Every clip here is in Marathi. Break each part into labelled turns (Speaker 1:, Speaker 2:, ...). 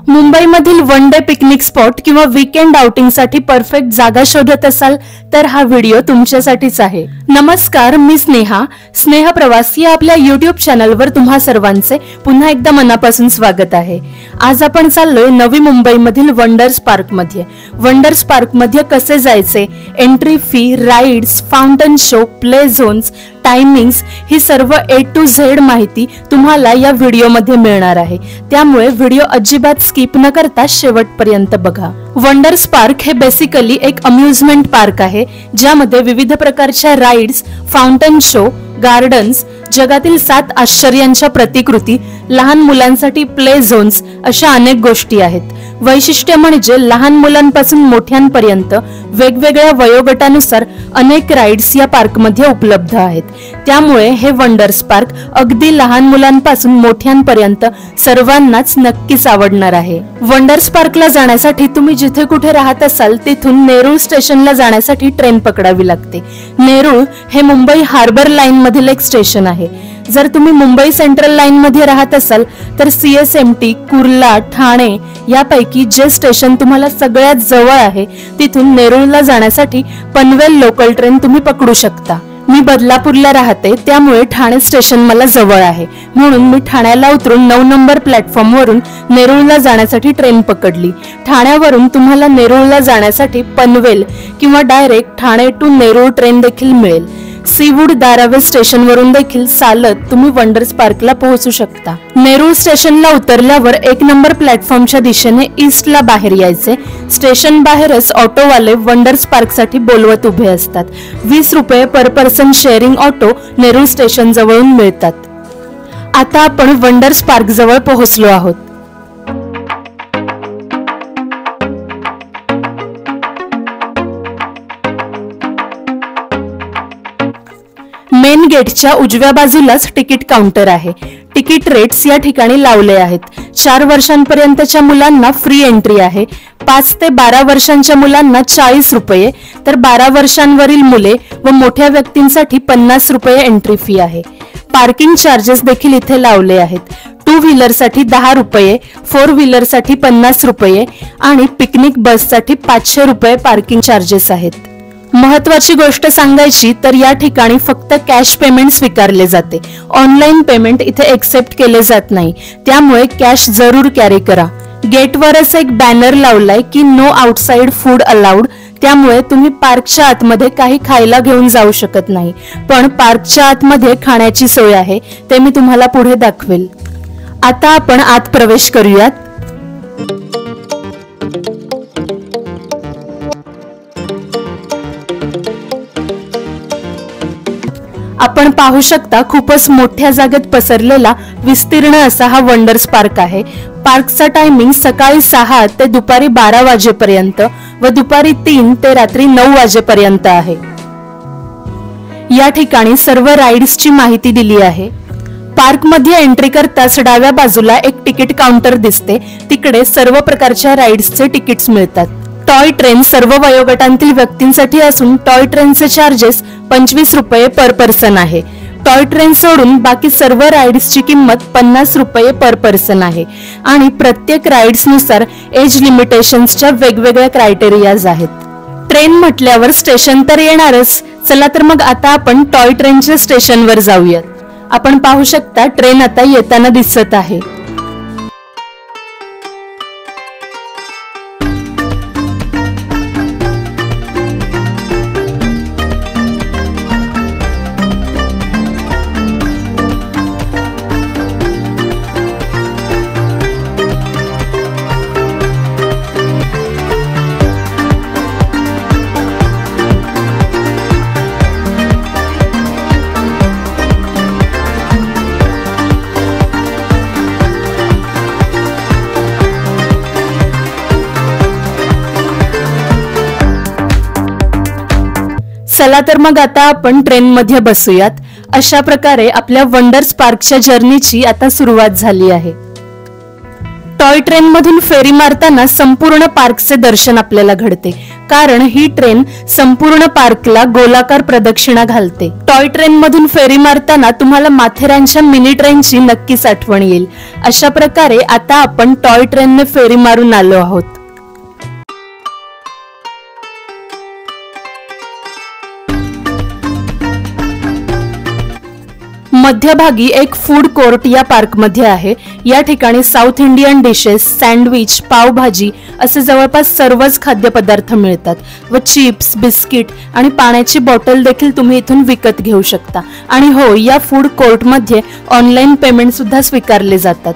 Speaker 1: मुंबईमधील वन डे पिकनिक स्पॉट किंवा वीकेंड आउटिंगसाठी परफेक्ट जागा शोधत असाल तर हा व्हिडिओ तुमच्यासाठीच आहे। नमस्कार, मी स्नेहा प्रवास या आपल्या YouTube चॅनलवर तुम्हा सर्वांचे पुन्हा एकदा मनापासून स्वागत आहे। आज आपण चाललोय नवी मुंबईमधील वंडर्स पार्कमध्ये। वंडर्स पार्कमध्ये कसे जायचे, entry fee, rides, fountain show, play zones, timings ही सर्व A to Z माहिती तुम्हाला या व्हिडिओमध्ये मिळणार आहे। त्यामुळे व्हिडिओ अजिबात स्किप न करता शेवटपर्यंत बघा। वंडर्स पार्क हे बेसिकली एक अम्युजमेंट पार्क आहे, ज्यामध्ये विविध प्रकारच्या राइड्स, फाउंटन शो, गार्डन्स, जगातील 7 आश्चर्यांच्या प्रतिकृती, लहान मुलांसाठी प्ले झोन्स अशा अनेक गोष्टी आहेत। वैशिष्ट्य म्हणजे लहान मुलांपासून मोठ्यांपर्यंत वेगवेगळ्या वयोगटानुसार अनेक राइड्स या पार्कमध्ये उपलब्ध आहेत। त्यामुळे हे वंडर्स पार्क अगदी लहान मुलांपासून मोठ्यांपर्यंत सर्वांनाच नक्कीच आवडणार आहे। वंडर्स पार्कला जाण्यासाठी तुम्ही जिथे कुठे राहत असाल तिथून नेरूळ स्टेशनला जाण्यासाठी ट्रेन पकडावी लागते। नेरूळ हे मुंबई हार्बर लाईन मधील एक स्टेशन आहे। जर तुम्ही मुंबई सेंट्रल लाईन मध्ये राहत असाल तर CSMT, कुर्ला, ठाणे यापैकी जे स्टेशन तुम्हाला सगळ्यात जवळ आहे तिथून नेरूळला जाण्यासाठी पनवेल लोकल ट्रेन तुम्ही पकडू शकता। मी बदलापूरला राहते, त्यामुळे ठाणे स्टेशन मला जवळ आहे, म्हणून मी ठाण्याला उतरून 9 नंबर प्लॅटफॉर्म वरून नेरूळला जाण्यासाठी ट्रेन पकडली। ठाण्यावरून तुम्हाला नेरूळला जाण्यासाठी पनवेल किंवा direct Thane to Nerul train देखील मिळेल। सीवूड दारावे स्टेशन वरून देखील चालत तुम्ही वंडर्स पार्कला पोहोचू शकता। नेरूळ स्टेशनला उतरल्यावर 1 नंबर प्लॅटफॉर्मच्या दिशेने ईस्टला बाहेर यायचे। स्टेशन बाहेरच ऑटोवाले वंडर्स पार्कसाठी बोलवत उभे असतात। 20 रुपये per person sharing auto Nerul station जवळून मिळतात। आता आपण वंडर्स पार्क जवळ पोहोचलो आहोत। मेन गेटच्या उजव्या बाजूलाच तिकीट काउंटर आहे। तिकीट रेट्स या ठिकाणी लावले आहेत। 4 वर्षांपर्यंतच्या मुलांना फ्री एंट्री आहे। 5 ते 12 वर्षांच्या मुलांना 40 रुपये, तर 12 वर्षांवरील मुले व मोठ्या व्यक्तींसाठी 50 रुपये एंट्री फी आहे। पार्किंग चार्जेस देखील इथे लावले आहेत। 2 व्हीलरसाठी 10 रुपये, 4 व्हीलरसाठी 50 रुपये आणि पिकनिक बससाठी 500 रुपये पार्किंग चार्जेस आहेत। महत्त्वाची गोष्ट सांगायची तर या ठिकाणी फक्त कॅश पेमेंट स्वीकारले जाते। ऑनलाईन पेमेंट इथे एक्सेप्ट केले जात नाही, त्यामुळे कॅश जरूर कॅरी करा। गेटवरच एक बॅनर लावलाय की नो आउटसाइड फूड अलाउड, त्यामुळे तुम्ही पार्कच्या आतमध्ये काही खायला घेऊन जाऊ शकत नाही, पण पार्कच्या आतमध्ये खाण्याची सोय आहे, ते मी तुम्हाला पुढे दाखवेल। आता आपण आत प्रवेश करूयात। आपण पाहू शकता खूपच मोठ्या जागेत पसरलेला विस्तीर्ण असा हा वंडर्स पार्क आहे। पार्कचा टायमिंग सकाळी 6 ते दुपारी 12 वाजेपर्यंत व दुपारी 3 ते रात्री 9 वाजेपर्यंत आहे। या ठिकाणी सर्व राइड्सची माहिती दिली आहे। पार्क मध्ये एंट्री करताच डाव्या बाजूला एक तिकीट काउंटर दिसते, तिकडे सर्व प्रकारच्या राइड्सचे तिकीट्स मिळतात। टॉय ट्रेन सर्व वयोगटांतील व्यक्तींसाठी असून टॉय ट्रेनचे चार्जेस 25 रुपये पर पर्सन आहे। टॉय ट्रेन सोडून बाकी सर्व राइड्सची किंमत 50 रुपये पर पर्सन आहे आणि प्रत्येक राइड्सनुसार एज लिमिटेशन्सच्या वेगवेगळ्या क्रायटेरियाज आहेत। ट्रेन म्हटल्यावर स्टेशन तर येणारच, चला तर मग आता आपण टॉय ट्रेनच्या स्टेशनवर जाऊयात। आपण पाहू शकता ट्रेन आता येताना दिसत आहे। चला तर मग आता आपण ट्रेन मध्ये बसूयात। अशा प्रकारे आपल्या वंडर्स पार्कच्या जर्नीची आता सुरुवात झाली आहे। टॉय ट्रेन मधून फेरी मारताना संपूर्ण पार्कचे दर्शन आपल्याला घडते, कारण ही ट्रेन संपूर्ण पार्कला गोलाकार प्रदक्षिणा घालते. टॉय ट्रेन मधून फेरी मारताना तुम्हाला माथेरानच्या मिनी ट्रेनची नक्कीच आठवण येईल. अशा प्रकारे आता आपण टॉय ट्रेनने फेरी मारून आलो आहोत. मध्यभागी एक फूड कोर्ट या पार्क मध्ये आहे. या ठिकाणी south Indian dishes, sandwich, pav bhaji असे जवळपास सर्वच खाद्यपदार्थ मिळतात व चिप्स, बिस्किट आणि पाण्याची बॉटल देखील तुम्ही इथून विकत घेऊ शकता. आणि हो, या फूड कोर्ट मध्ये ऑनलाईन पेमेंट सुद्धा स्वीकारले जातात.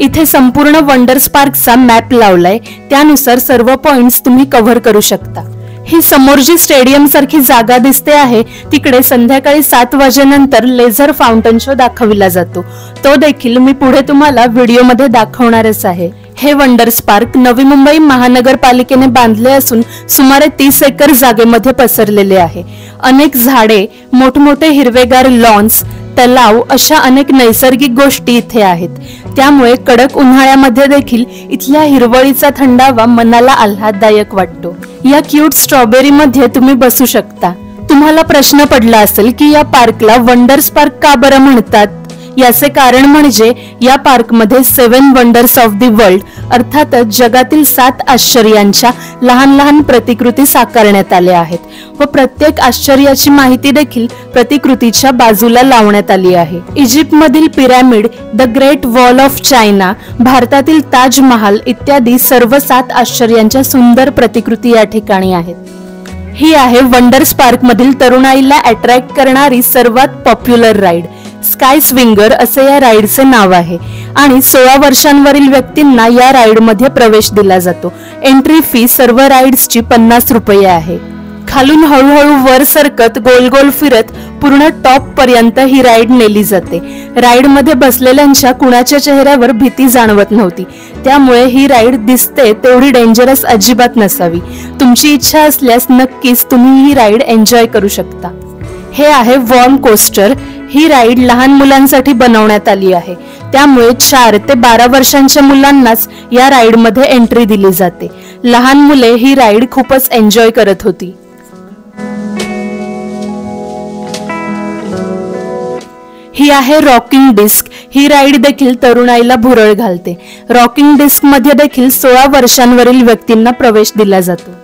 Speaker 1: इथे संपूर्ण वंडर्स पार्कचा मॅप लावलाय, त्यानुसार सर्व पॉइंट्स तुम्ही कव्हर करू शकता. ही समोर जी स्टेडियम सारखी जागा दिसते आहे तिकडे संध्याकाळी 7 वाजेनंतर लेझर फाउंटन शो दाखविला जातो. तो देखील मी पुढे तुम्हाला व्हिडिओमध्ये दाखवणारच आहे. हे वंडर्स पार्क नवी मुंबई महानगरपालिकेने बांधले असून सुमारे 30 एकर जागेमध्ये पसरलेले आहे. अनेक झाडे, मोठमोठे हिरवेगार लॉन्स, तलाव अशा अनेक नैसर्गिक गोष्टी इथे आहेत. त्यामुळे कडक उन्हाळ्यामध्ये देखील इथल्या हिरवळीचा थंडावा मनाला आल्हाददायक वाटतो. या क्यूट स्ट्रॉबेरी मध्ये तुम्ही बसू शकता. तुम्हाला प्रश्न पडला असेल की या पार्कला वंडर्स पार्क का बरं म्हणतात? याचे कारण म्हणजे या पार्कमध्ये 7 वंडर्स ऑफ द वर्ल्ड अर्थातच जगातील 7 आश्चर्यांच्या लहान लहान प्रतिकृती साकारण्यात आल्या आहेत व प्रत्येक आश्चर्याची माहिती देखील प्रतिकृतीच्या बाजूला लावण्यात आली आहे. इजिप्तमधील pyramid, the great wall of China, भारतातील ताजमहाल इत्यादी सर्व 7 आश्चर्यांच्या सुंदर प्रतिकृती या ठिकाणी आहेत. ही आहे वंडर्स पार्क मधील तरुणाईला अट्रॅक्ट करणारी सर्वात पॉप्युलर राईड. स्काय स्विंगर असे या राईडचे नाव आहे आणि 16 वर्षांवरील व्यक्तींना या राईड मध्ये प्रवेश दिला जातो. एंट्री फी सर्व राईड्सची 50 रुपये आहे. खालून हळूहळू वर सरकत गोल गोल फिरत पूर्ण टॉप पर्यंत ही राईड नेली जाते. राईड मध्ये बसलेल्यांच्या कुणाच्या चेहऱ्यावर भीती जाणवत नव्हती, त्यामुळे ही राईड दिसते तेवढी डेंजरस अजिबात नसावी. तुमची इच्छा असल्यास नक्कीच तुम्ही ही राईड एन्जॉय करू शकता. हे आहे वॉर्म कोस्टर. ही राईड लहान मुलांसाठी बनवण्यात आली आहे, त्यामुळे 4 ते 12 वर्षांच्या मुलांनाच या राईड मध्ये एंट्री दिली जाते. लहान मुले ही राईड खूपच एन्जॉय करत होती. ही आहे रॉकिंग डिस्क. ही राईड देखील तरुणाईला भुरळ घालते. रॉकिंग डिस्क मध्ये देखील 16 वर्षांवरील व्यक्तींना प्रवेश दिला जातो.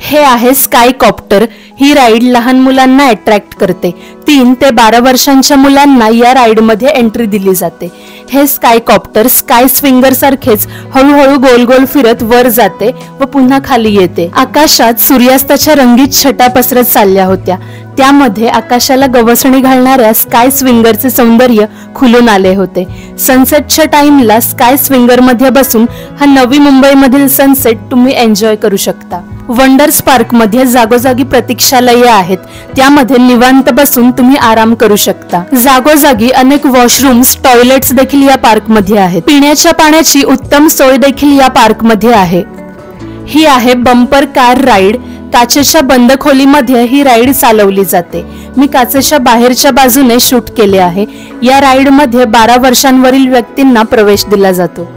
Speaker 1: हे आहे स्काय कॉप्टर. ही राईड लहान मुलांना अट्रॅक्ट करते. 3 ते 12 वर्षांच्या मुलांना या राईड मध्ये एंट्री दिली जाते. हे स्काय कॉप्टर स्काय स्विंगर सारखेच हळूहळू गोल गोल फिरत वर जाते व पुन्हा खाली येते. आकाशात सूर्यास्ताच्या रंगीत छटा पसरत चालल्या होत्या. त्यामध्ये आकाशाला गवसणी घालणाऱ्या स्काय स्विंगरचे सौंदर्य खुलून आले होते. सनसेटच्या टाइमला स्काय स्विंगर मध्ये बसून हा नवी मुंबई मधील सनसेट तुम्ही एन्जॉय करू शकता. वंडर्स पार्क मध्ये जागोजागी प्रतीक्षालये आहेत, त्यामध्ये निवांत बसून तुम्ही आराम करू शकता. जागोजागी अनेक वॉशरूम्स, टॉयलेट्स देखील या पार्क मध्ये आहेत. पिण्याच्या पाण्याची उत्तम सोय देखील या पार्क मध्ये आहे. ही आहे बंपर कार राईड. काचेच्या बंद खोलीमध्ये ही राईड चालवली जाते. मी काचेच्या बाहेरच्या बाजूने शूट केले आहे. या राईड मध्ये 12 वर्षांवरील व्यक्तींना प्रवेश दिला जातो.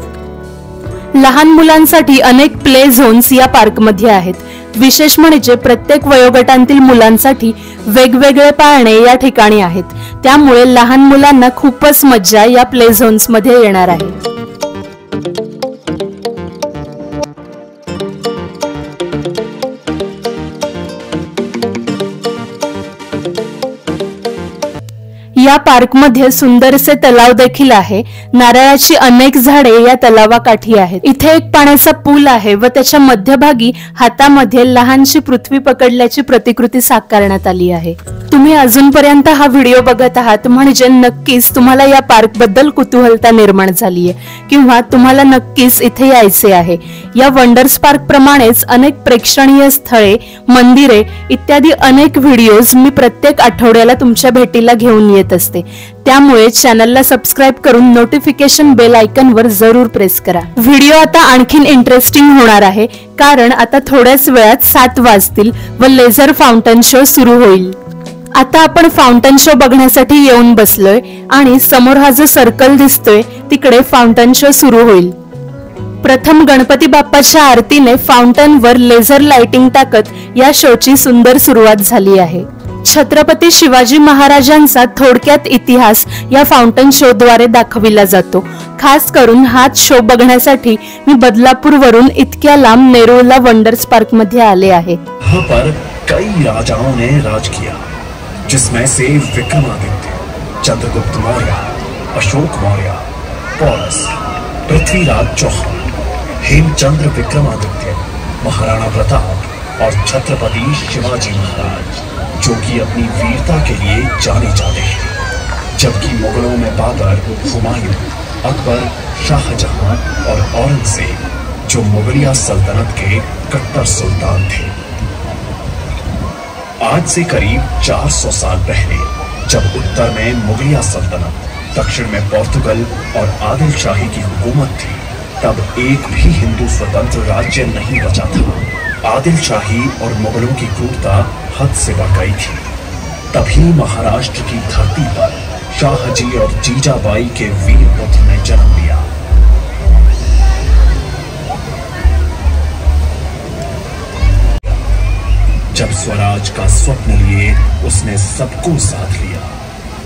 Speaker 1: लहान मुलांसाठी अनेक प्ले झोन्स या पार्क मध्ये आहेत. विशेष म्हणजे प्रत्येक वयोगटांतील मुलांसाठी वेगवेगळे पाळणे या ठिकाणी आहेत, त्यामुळे लहान मुलांना खूपच मज्जा या प्ले झोन्स मध्ये येणार आहे. या पार्क मध्ये सुंदरसे तलाव देखील आहे. नारळाची अनेक झाडे या तलावाकाठी आहेत. इथे एक पाण्याचा पूल आहे व त्याच्या मध्यभागी हातामध्ये लहानशी पृथ्वी पकडल्याची प्रतिकृती साकारण्यात आली आहे. तुम्ही अजूनपर्यंत हा व्हिडिओ बघत आहात म्हणजे नक्कीच तुम्हाला या पार्क बद्दल कुतूहलता निर्माण झालीये किंवा तुम्हाला नक्कीच इथे यायचे आहे. या वंडर्स पार्क प्रमाणेच अनेक प्रेक्षणीय स्थळे, मंदिरे इत्यादी अनेक व्हिडिओज मी प्रत्येक आठवड्याला तुमच्या भेटीला घेऊन येत असते. त्यामुळे चॅनलला सबस्क्राइब करून नोटिफिकेशन बेल आयकॉन वर जरूर प्रेस करा. व्हिडिओ आता आणखीन इंटरेस्टिंग होणार आहे कारण आता थोड्याच वेळात 7 वाजतील व लेझर फाउंटन शो सुरू होईल. आता आपण फाउंटन शो बघण्यासाठी येऊन बसलोय आणि समोर हा जो सर्कल दिसतोय तिकडे फाउंटन शो सुरू होईल. प्रथम गणपती बाप्पाच्या आरतीने फाउंटनवर लेझर लाइटिंग टाकत या शोची सुंदर सुरुवात झाली आहे. छत्रपती शिवाजी महाराजांचा थोडक्यात इतिहास या फाउंटन शो द्वारे दाखविला जातो. खास करून हाच शो बघण्यासाठी मी बदलापूरवरून इतक्या लांब नेरूळला वंडर्स पार्क मध्ये आले आहे.
Speaker 2: यहाँ पर कई राजाओं ने राज किया, जिसमें से विक्रमादित्य, चंद्रगुप्त मौर्य, अशोक मौर्य, पोरस, पृथ्वीराज चौहान, हेमचंद्र विक्रमादित्य, महाराणा प्रताप और छत्रपति शिवाजी महाराज, जो कि अपनी वीरता के लिए जाने जाते हैं. जबकि मुगलों में बाबर, हुमायूं, अकबर, शाहजहां और औरंगजेब, जो मुगलिया सल्तनत के कट्टर सुल्तान थे. आज से करीब 400 साल पहले जब उत्तर में मुगलिया सल्तनत, दक्षिण में पोर्तुगल और आदिल शाही की हुकूमत थी, तब एक भी हिंदू स्वतंत्र राज्य नहीं बचा था. आदिल शाही और मुगलों की क्रूरता हद से बढ़ गई थी. तभी महाराष्ट्र की धरती पर शाहजी और जीजाबाई के वीर पुत्र ने जन्म लिया. जब स्वराज का स्वप्न लिए उसने सबको साथ लिया,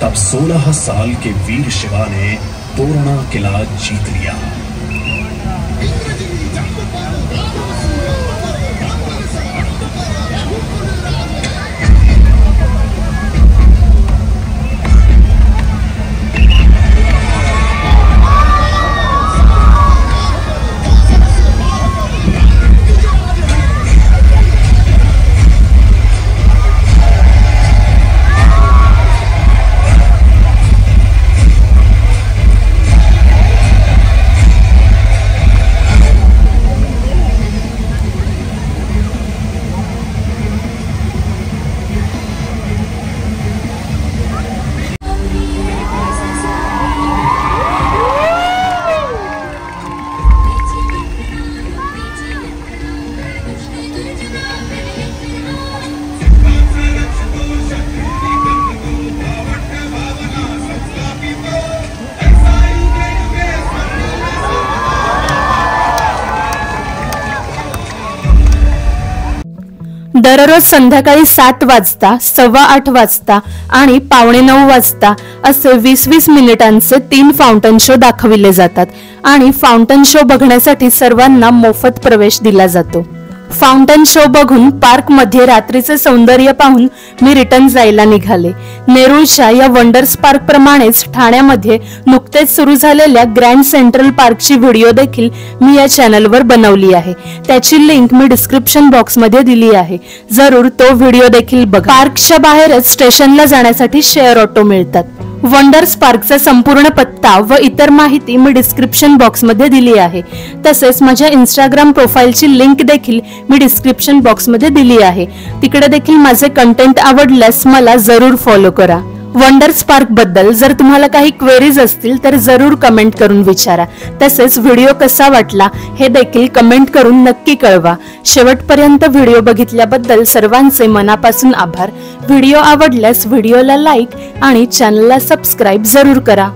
Speaker 2: तब 16 साल के वीर शिवा ने तोरणा किला जीत लिया.
Speaker 1: दररोज संध्याकाळी 7 वाजता, 8:15 वाजता आणि 8:45 वाजता असे 20-20 मिनिटांचे 3 फाउंटन शो दाखविले जातात आणि फाउंटन शो बघण्यासाठी सर्वांना मोफत प्रवेश दिला जातो. फाउंटन शो बघून पार्क मध्ये रात्रीचे सौंदर्य पाहून मी रिटर्न जायला निघाले. नेरूळच्या या वंडर्स पार्क प्रमाणेच ठाण्यामध्ये नुकतेच सुरू झालेल्या ग्रँड सेंट्रल पार्कची व्हिडिओ देखील मी या चॅनलवर बनवली आहे. त्याची लिंक मी डिस्क्रिप्शन बॉक्स मध्ये दिली आहे. जरूर तो व्हिडिओ देखील बघा. पार्कच्या बाहेरच स्टेशनला जाण्यासाठी शेअर ऑटो मिळतात. वंडर्स पार्कचा संपूर्ण पत्ता व इतर माहिती मी डिस्क्रिप्शन बॉक्स मध्ये दिली आहे. तसेच माझ्या इंस्टाग्राम प्रोफाइलची लिंक देखील मी डिस्क्रिप्शन बॉक्स मध्ये दिली आहे. तिकडे देखील माझे कंटेंट आवडल्यास मला जरूर फॉलो करा. वंडर्स पार्क बद्दल जर तुम्हाला काही क्वेरीज असतील तर जरूर कमेंट करून विचारा. तसेच व्हिडिओ कसा वाटला हे देखील कमेंट करून नक्की कळवा. शेवटपर्यंत व्हिडिओ बघितल्याबद्दल सर्वांचे मनापासून आभार. व्हिडिओ आवडल्यास व्हिडिओला लाईक आणि चॅनलला सबस्क्राईब जरूर करा.